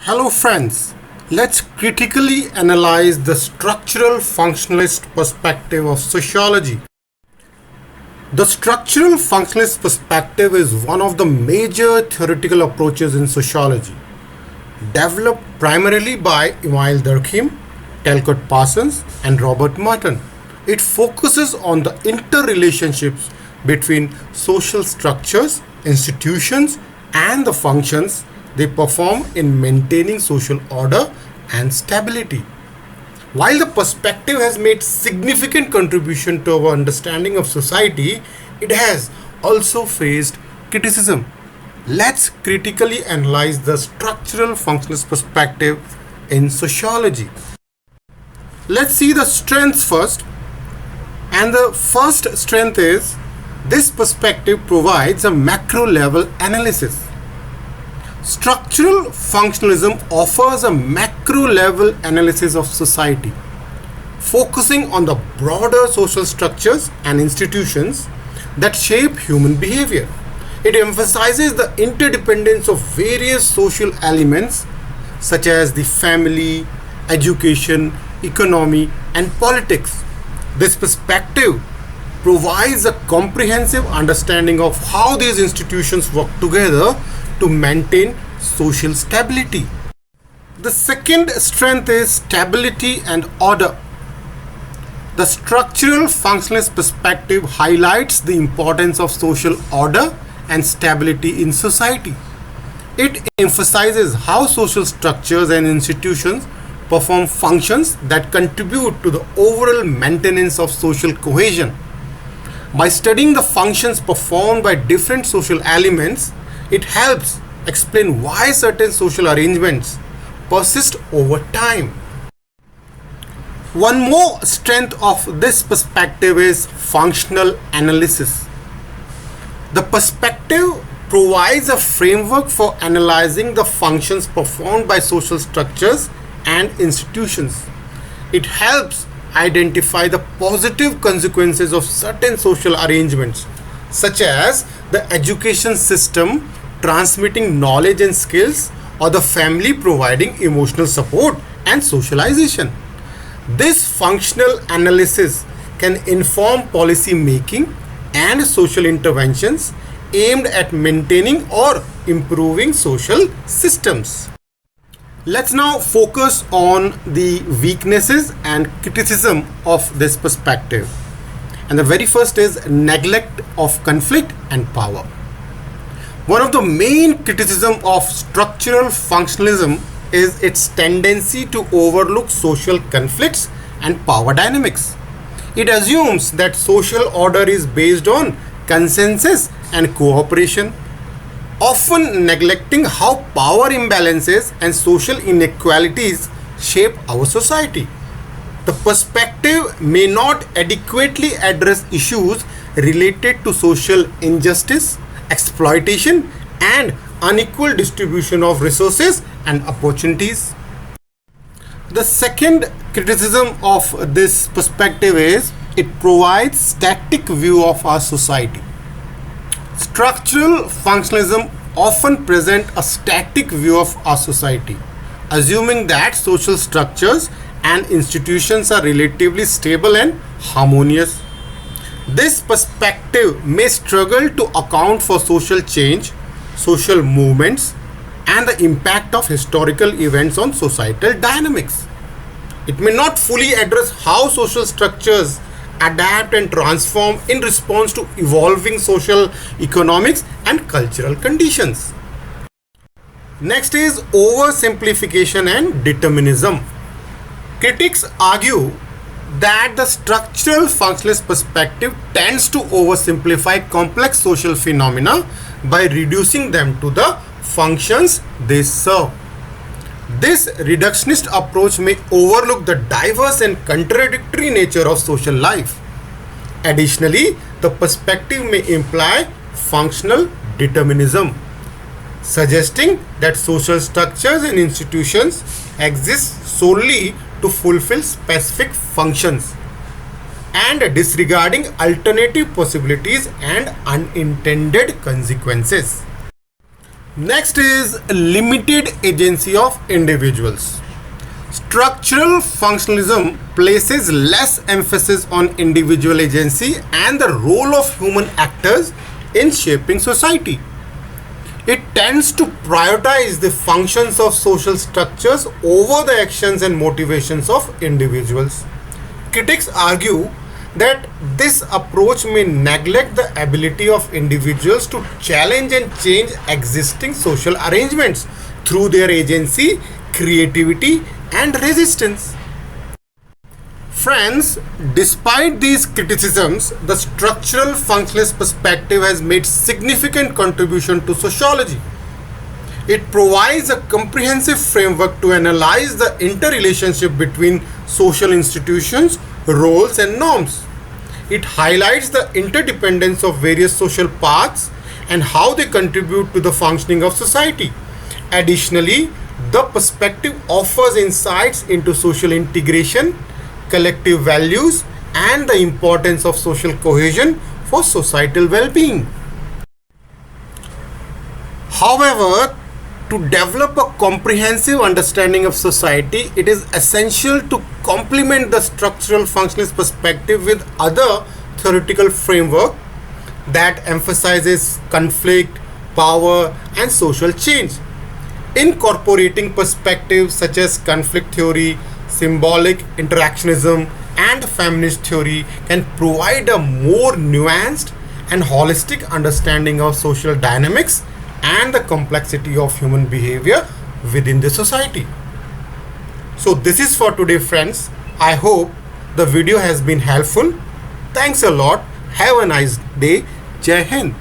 Hello friends, let's critically analyze the structural functionalist perspective of sociology. The structural functionalist perspective is one of the major theoretical approaches in sociology, developed primarily by Emile Durkheim, Talcott Parsons, and Robert Merton. It focuses on the interrelationships between social structures, institutions, and the functions they perform in maintaining social order and stability. While the perspective has made significant contribution to our understanding of society, it has also faced criticism. Let's critically analyze the structural functionalist perspective in sociology. Let's see the strengths first. And the first strength is this perspective provides a macro level analysis. Structural functionalism offers a macro level analysis of society, focusing on the broader social structures and institutions that shape human behavior. It emphasizes the interdependence of various social elements such as the family, education, economy, and politics. This perspective provides a comprehensive understanding of how these institutions work together to maintain social stability. The second strength is stability and order. The structural functionalist perspective highlights the importance of social order and stability in society. It emphasizes how social structures and institutions perform functions that contribute to the overall maintenance of social cohesion. By studying the functions performed by different social elements, it helps explain why certain social arrangements persist over time. One more strength of this perspective is functional analysis. The perspective provides a framework for analyzing the functions performed by social structures and institutions. It helps identify the positive consequences of certain social arrangements, such as the education system transmitting knowledge and skills, or the family providing emotional support and socialization. This functional analysis can inform policy making and social interventions aimed at maintaining or improving social systems. Let's now focus on the weaknesses and criticism of this perspective. And the very first is neglect of conflict and power. One of the main criticism of structural functionalism is its tendency to overlook social conflicts and power dynamics. It assumes that social order is based on consensus and cooperation, often neglecting how power imbalances and social inequalities shape our society. The perspective may not adequately address issues related to social injustice, exploitation, and unequal distribution of resources and opportunities. The second criticism of this perspective is it provides static view of our society. Structural functionalism often present a static view of our society, assuming that social structures and institutions are relatively stable and harmonious. This perspective may struggle to account for social change, social movements, and the impact of historical events on societal dynamics. It may not fully address how social structures adapt and transform in response to evolving social, economics, and cultural conditions. Next is oversimplification and determinism. Critics argue that the structural functionalist perspective tends to oversimplify complex social phenomena by reducing them to the functions they serve. This reductionist approach may overlook the diverse and contradictory nature of social life. Additionally, the perspective may imply functional determinism, suggesting that social structures and institutions exist solely to fulfill specific functions and disregarding alternative possibilities and unintended consequences. Next is limited agency of individuals. Structural functionalism places less emphasis on individual agency and the role of human actors in shaping society. It tends to prioritize the functions of social structures over the actions and motivations of individuals. Critics argue that this approach may neglect the ability of individuals to challenge and change existing social arrangements through their agency, creativity, and resistance. Friends, despite these criticisms, the structural functionalist perspective has made significant contribution to sociology. It provides a comprehensive framework to analyze the interrelationship between social institutions, roles, and norms. It highlights the interdependence of various social paths and how they contribute to the functioning of society. Additionally, the perspective offers insights into social integration, collective values, and the importance of social cohesion for societal well-being. However, to develop a comprehensive understanding of society, it is essential to complement the structural functionalist perspective with other theoretical framework that emphasizes conflict, power, and social change. Incorporating perspectives such as conflict theory, symbolic interactionism, and feminist theory can provide a more nuanced and holistic understanding of social dynamics and the complexity of human behavior within the society. So this is for today, friends. I hope the video has been helpful. Thanks a lot. Have a nice day. Jai Hind.